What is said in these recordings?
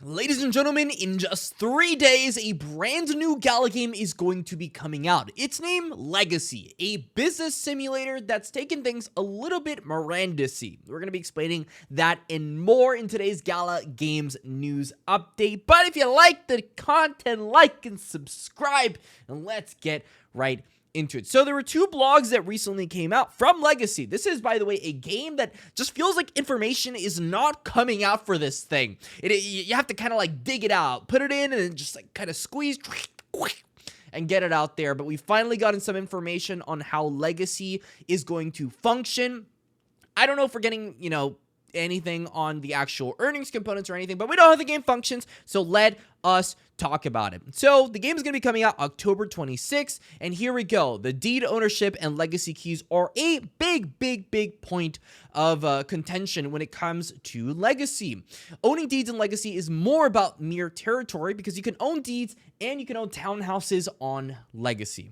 Ladies and gentlemen, in just 3 days, a brand new Gala game is going to be coming out. Its name, Legacy, a business simulator that's taken things a little bit Miranda-y. We're going to be explaining that and more in today's Gala Games news update. But if you like the content, like and subscribe, and let's get right into it. So there were 2 blogs that recently came out from Legacy. This is, by the way, a game that just feels like information is not coming out for this thing. You have to kind of like dig it out, put it in, and then just like kind of squeeze and get it out there. But we've finally gotten some information on how Legacy is going to function. I don't know if we're getting, anything on the actual earnings components or anything, but we know how the game functions, so let us talk about it. So the game is going to be coming out October 26th, and here we go. The deed ownership and legacy keys are a big point of contention when it comes to Legacy. Owning deeds in Legacy is more about mere territory because you can own deeds and you can own townhouses on Legacy.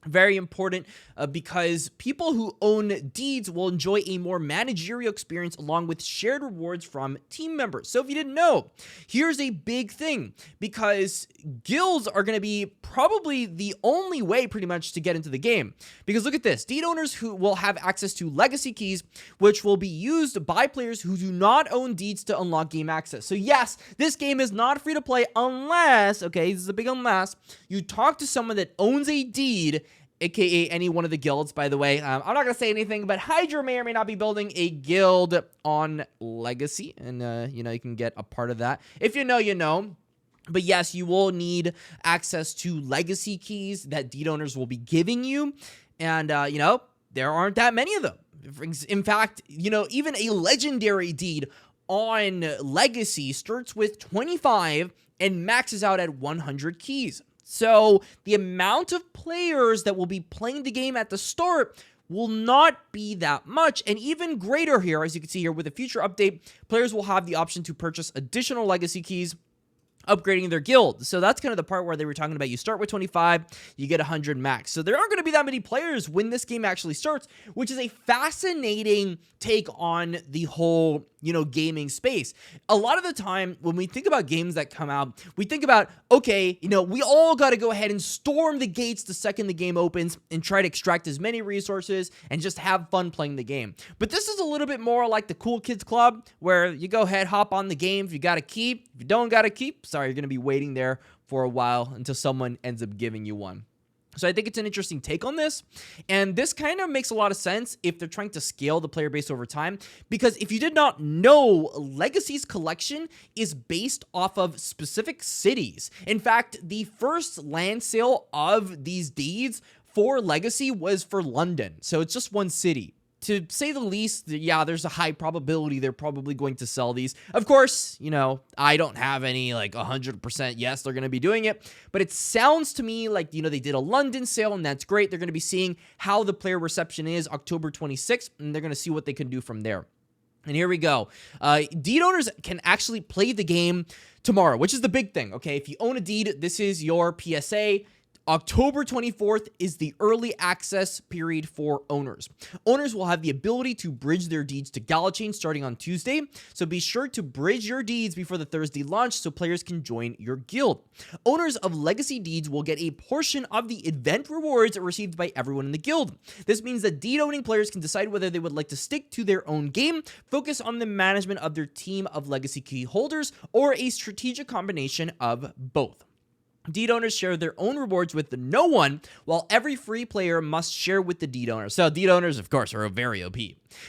Very important because people who own deeds will enjoy a more managerial experience along with shared rewards from team members. So if you didn't know, here's a big thing because guilds are going to be probably the only way pretty much to get into the game. Because look at this, deed owners who will have access to legacy keys, which will be used by players who do not own deeds to unlock game access. So yes, this game is not free to play unless, okay, this is a big unless, you talk to someone that owns a deed, aka any one of the guilds, by the way. I'm not going to say anything, but Hydra may or may not be building a guild on Legacy, and, you can get a part of that. If you know, you know. But yes, you will need access to legacy keys that deed owners will be giving you, and, there aren't that many of them. In fact, even a legendary deed on Legacy starts with 25 and maxes out at 100 keys. So the amount of players that will be playing the game at the start will not be that much. And even greater here, as you can see here with a future update, players will have the option to purchase additional legacy keys, upgrading their guild. So that's kind of the part where they were talking about you start with 25, you get 100 max. So there aren't going to be that many players when this game actually starts, which is a fascinating take on the whole, gaming space. A lot of the time when we think about games that come out, we think about, okay, we all got to go ahead and storm the gates the second the game opens and try to extract as many resources and just have fun playing the game. But this is a little bit more like the Cool Kids Club, where you go ahead, hop on the game if you got a key. If you don't got a key, sorry, you're going to be waiting there for a while until someone ends up giving you one. So I think it's an interesting take on this, and this kind of makes a lot of sense if they're trying to scale the player base over time, because if you did not know, Legacy's collection is based off of specific cities. In fact, the first land sale of these deeds for Legacy was for London, so it's just one city. To say the least, yeah, there's a high probability they're probably going to sell these. Of course, I don't have any 100% yes, they're going to be doing it. But it sounds to me like, they did a London sale, and that's great. They're going to be seeing how the player reception is October 26th, and they're going to see what they can do from there. And here we go. Deed owners can actually play the game tomorrow, which is the big thing, okay? If you own a deed, this is your PSA. October 24th is the early access period for owners. Owners will have the ability to bridge their deeds to Gala Chain starting on Tuesday, so be sure to bridge your deeds before the Thursday launch so players can join your guild. Owners of legacy deeds will get a portion of the event rewards received by everyone in the guild. This means that deed owning players can decide whether they would like to stick to their own game, focus on the management of their team of legacy key holders, or a strategic combination of both. Deed owners share their own rewards with no one, while every free player must share with the deed owner. So deed owners, of course, are very OP.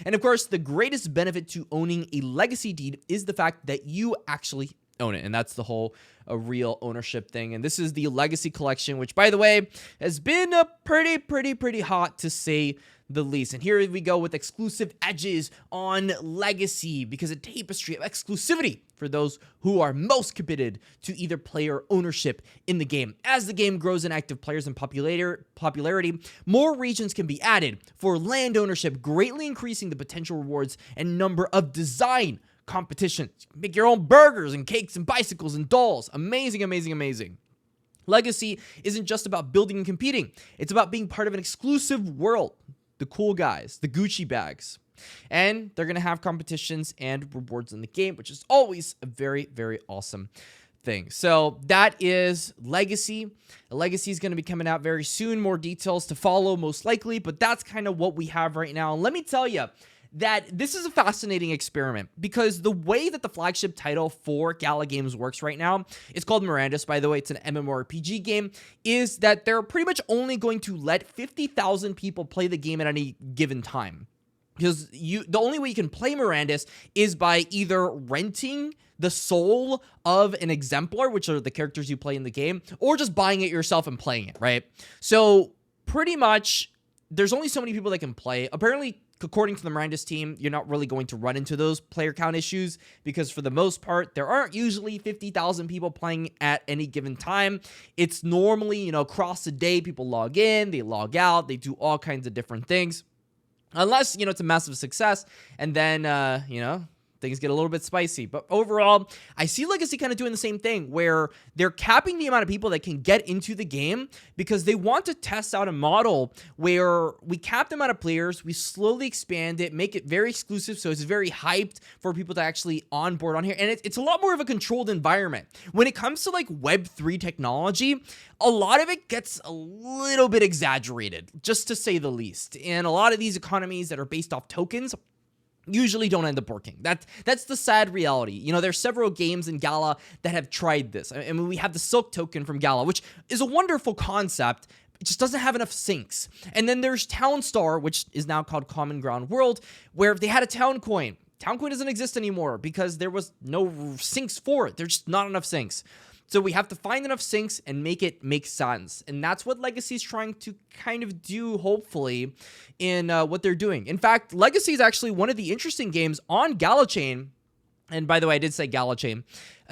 And of course, the greatest benefit to owning a legacy deed is the fact that you actually own it. And that's the whole real ownership thing. And this is the Legacy Collection, which, by the way, has been a pretty hot, to say the least. And here we go with exclusive edges on Legacy, because a tapestry of exclusivity for those who are most committed to either player ownership in the game. As the game grows in active players and popularity, more regions can be added for land ownership, greatly increasing the potential rewards and number of design competitions. Make your own burgers and cakes and bicycles and dolls. Amazing. Legacy isn't just about building and competing. It's about being part of an exclusive world. The cool guys, the Gucci bags, And they're going to have competitions and rewards in the game, which is always a very, very awesome thing. So that is Legacy. Legacy is going to be coming out very soon. More details to follow most likely, but that's kind of what we have right now. And let me tell you that this is a fascinating experiment, because the way that the flagship title for Gala Games works right now, it's called Mirandus, by the way, it's an MMORPG game, is that they're pretty much only going to let 50,000 people play the game at any given time. Because the only way you can play Mirandus is by either renting the soul of an exemplar, which are the characters you play in the game, or just buying it yourself and playing it, right? So pretty much there's only so many people that can play. Apparently, according to the Mirandus team, you're not really going to run into those player count issues, because for the most part, there aren't usually 50,000 people playing at any given time. It's normally, you know, across the day, people log in, they log out, they do all kinds of different things. Unless, you know, it's a massive success, and then, you know, things get a little bit spicy. But overall, I see Legacy kind of doing the same thing, where they're capping the amount of people that can get into the game, because they want to test out a model where we cap the amount of players, we slowly expand it, make it very exclusive, so it's very hyped for people to actually onboard on here. And it's a lot more of a controlled environment. When it comes to like Web3 technology, a lot of it gets a little bit exaggerated, just to say the least. And a lot of these economies that are based off tokens usually don't end up working. That's the sad reality. You know, there's several games in Gala that have tried this. I mean, we have the Silk token from Gala, which is a wonderful concept. It just doesn't have enough sinks. And then there's Townstar, which is now called Common Ground World, where they had a town coin. Town coin doesn't exist anymore because there was no sinks for it. There's just not enough sinks. So we have to find enough sinks and make it make sense. And that's what Legacy is trying to kind of do, hopefully, in what they're doing. In fact, Legacy is actually one of the interesting games on Gala Chain. And by the way, I did say Gala Chain,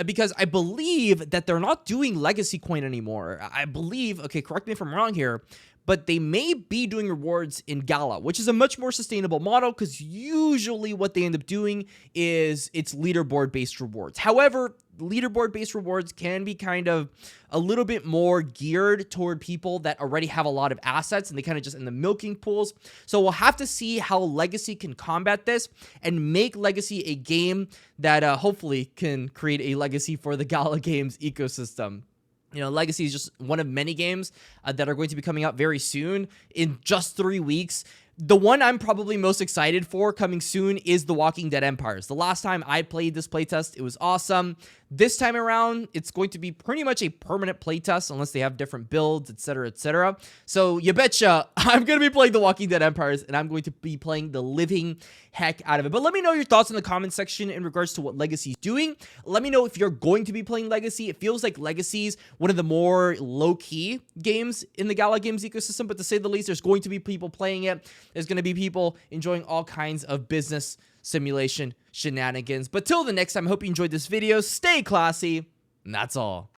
because I believe that they're not doing Legacy Coin anymore. I believe, okay, correct me if I'm wrong here, but they may be doing rewards in Gala, which is a much more sustainable model, because usually what they end up doing is it's leaderboard-based rewards. However, leaderboard-based rewards can be kind of a little bit more geared toward people that already have a lot of assets, and they kind of just in the milking pools. So we'll have to see how Legacy can combat this and make Legacy a game that hopefully can create a legacy for the Gala Games ecosystem. You know, Legacy is just one of many games that are going to be coming out very soon, in just 3 weeks. The one I'm probably most excited for coming soon is The Walking Dead Empires. The last time I played this playtest, it was awesome. This time around, it's going to be pretty much a permanent playtest unless they have different builds, etc., etc. So you betcha I'm going to be playing The Walking Dead Empires, and I'm going to be playing the living heck out of it. But let me know your thoughts in the comment section in regards to what Legacy's doing. Let me know if you're going to be playing Legacy. It feels like Legacy's one of the more low-key games in the Gala Games ecosystem, but to say the least, there's going to be people playing it. There's going to be people enjoying all kinds of business simulation shenanigans. But till the next time, I hope you enjoyed this video. Stay classy, and that's all.